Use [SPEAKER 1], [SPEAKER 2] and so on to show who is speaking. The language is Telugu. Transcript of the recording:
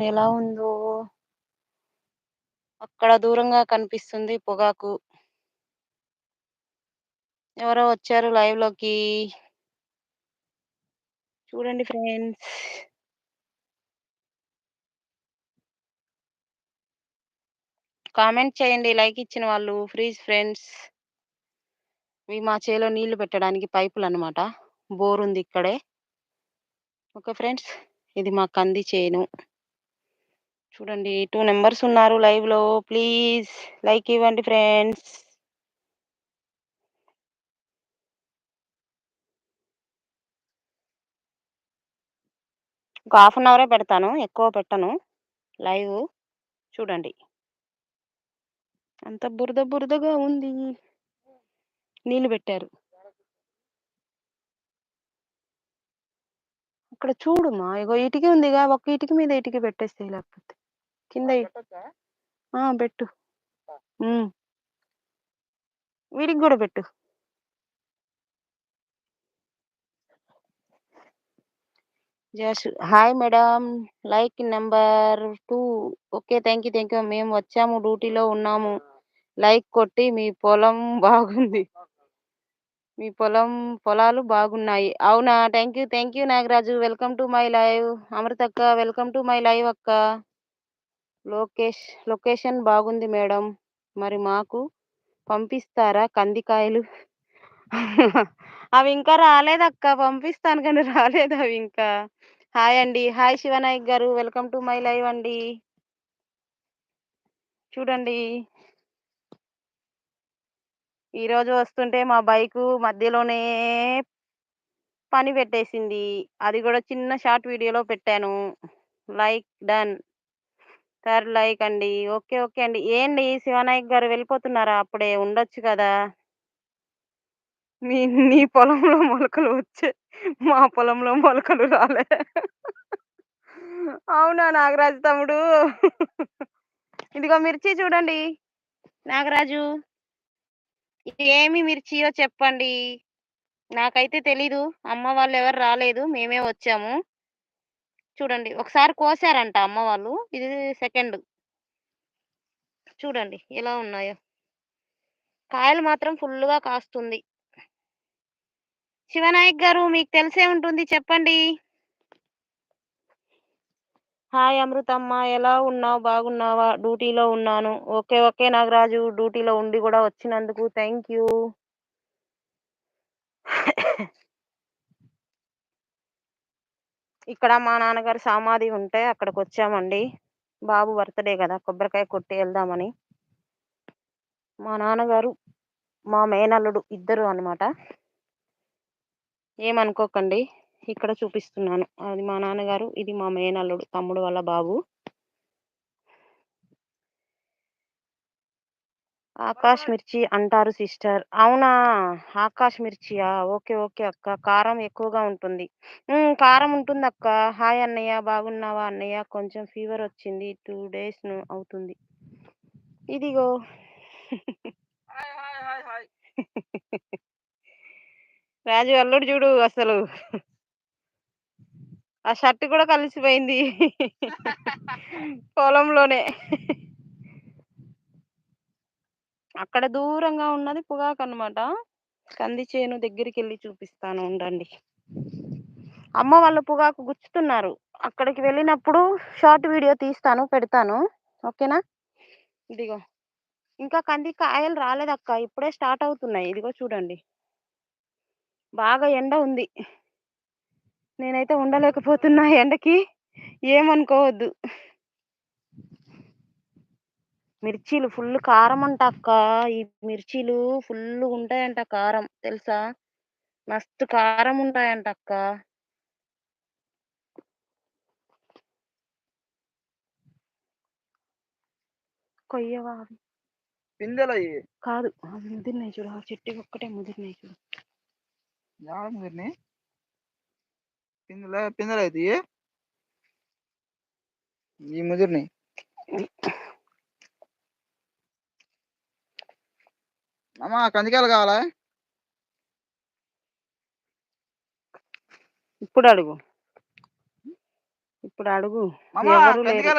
[SPEAKER 1] ఎలా ఉందో అక్కడ దూరంగా కనిపిస్తుంది పొగాకు. ఎవరో వచ్చారు లైవ్‌లోకి. చూడండి ఫ్రెండ్స్. కామెంట్ చేయండి లైక్ ఇచ్చిన వాళ్ళు. Please friends. ఇవి మా చేలో నీళ్లు పెట్టడానికి పైపులనమాట. బోరుంది ఇక్కడే. Okay friends. ఇది మా కంది చేను. చూడండి 2 మెంబర్స్ ఉన్నారు లైవ్‌లో. ప్లీజ్ లైక్ ఇవ్వండి ఫ్రెండ్స్. ఒక హాఫ్ అన్ అవరే పెడతాను. ఎక్కువ పెట్టను లైవ్. చూడండి. అంత బురద బురదగా ఉంది. నీళ్లు పెట్టారు. అక్కడ చూడుమా ఇగో ఇటిక ఉందిగా. ఒక్క ఇటిక మీద ఇటిక పెట్టేసేయి లేకపోతే. కింద పెట్టు. హ్మ్. వీడికి గూడా పెట్టు. Hi madam. Like number 2. Okay. Thank you. మేము వచ్చాము డ్యూటీలో ఉన్నాము. లైక్ కొట్టి మీ పొలం బాగుంది. మీ పొలాలు బాగున్నాయి. అవునా? Thank you Nagaraju. Welcome to my live. అమృతక్క వెల్కమ్ టు మై లైవ్ అక్క. లోకేష్ లొకేషన్ బాగుంది మేడం. మరి మాకు పంపిస్తారా కందికాయలు? అవి ఇంకా రాలేదక్క. పంపిస్తాను కానీ రాలేదవి ఇంకా. హాయ్ అండి. హాయ్ శివనాయక్ గారు. వెల్కమ్ టు మై లైవ్ అండి. చూడండి. ఈరోజు వస్తుంటే మా బైకు మధ్యలోనే పని పెట్టేసింది. అది గూడా చిన్న షార్ట్ వీడియోలో పెట్టాను. Like done. థర్డ్ లైక్ అండి. ఓకే. ఓకే అండి. ఏండి శివనాయక్ గారు వెళ్ళిపోతున్నారా అప్పుడే? ఉండొచ్చు కదా! మీ నీ పొలంలో మొలకలు వచ్చాయి. మా పొలంలో మొలకలు రాలే. అవునా నాగరాజు తమ్ముడు? ఇదిగో మిర్చి చూడండి. నాగరాజు ఇది ఏమి మిర్చియో చెప్పండి. నాకైతే తెలీదు. అమ్మ వాళ్ళెవరు రాలేదు. మేమే వచ్చాము. చూడండి. ఒకసారి కోసారంట అమ్మ వాళ్ళు. ఇది సెకండ్. చూడండి ఎలా ఉన్నాయో. కాయలు మాత్రం ఫుల్లుగా కాస్తుంది. శివనాయక్ గారు మీకు తెలిసే ఉంటుంది చెప్పండి. హాయ్ అమృతమ్మ. ఎలా ఉన్నావు? బాగున్నావా? డ్యూటీలో ఉన్నాను. ఓకే. ఓకే నాగరాజు. డ్యూటీలో ఉండి గూడా వచ్చినందుకు థాంక్ యూ. ఇక్కడ మా నాన్నగారి సమాధి ఉంటే అక్కడికొచ్చామండి. బాబు బర్త్‌డే గదా! కొబ్బరికాయ కొట్టి ఎళ్దామని. మా నాన్నగారు, మా మేనల్లుడు ఇద్దరు అన్నమాట. ఏమనుకోకండి. ఇక్కడ చూపిస్తున్నాను. అది మా నాన్నగారు, ఇది మా మేనల్లుడు తమ్ముడు వాళ్ళ బాబు. ఆకాష్ మిర్చి అంటారు సిస్టర్. అవునా? ఆకాష్ మిర్చియా? ఓకే. ఓకే అక్క. కారం ఎక్కువగా ఉంటుంది. కారం ఉంటుందక్క. హాయ్ అన్నయ్య. బాగున్నావా అన్నయ్య? కొంచెం ఫీవరొచ్చింది. 2 డేస్ అవుతుంది. ఇదిగో. రాజు అల్లుడు జూడు అసలు. ఆ షర్ట్ కూడా కలిసిపోయింది. పొలంలోనే. అక్కడ దూరంగా ఉన్నది పొగాకన్నమాట. కంది చేను దగ్గరికెళ్ళి చూపిస్తాను ఉండండి. అమ్మ వాళ్ళు పొగాకు గుచ్చుతున్నారు. అక్కడికి వెళ్ళినప్పుడు షార్ట్ వీడియో తీస్తాను, పెడతాను. ఓకేనా? ఇదిగో. ఇంకా కంది కాయలు రాలేదక్క. ఇప్పుడే స్టార్ట్ అవుతున్నాయి. ఇదిగో చూడండి. బాగా ఎండ ఉంది. నేనైతే ఉండలేకపోతున్నా ఎండకి. ఏమనుకోవద్దు. మిర్చీలు ఫుల్ కారమంట అక్క. ఈ మిర్చీలు ఫుల్లుగుంటాయంట కారం తెలుసా? మస్తు కారముంటాయంట అక్క. కొయ్యవా అవి? పిందెలయి. కాదు. అవి ముదిరినాయి చూడు. ఆ చెట్టువి ఒక్కటే ముదిరినాయి చూడు. యాడ ముదిరినాయి? పిందెలయితే ఈ ముదిరినాయి. అమ్మా కందికాయలు కావాలా? ఇప్పుడు అడుగు. ఇప్పుడు అడుగు.
[SPEAKER 2] మామా
[SPEAKER 1] ఎవరు లేరు.
[SPEAKER 2] కందిగాయలు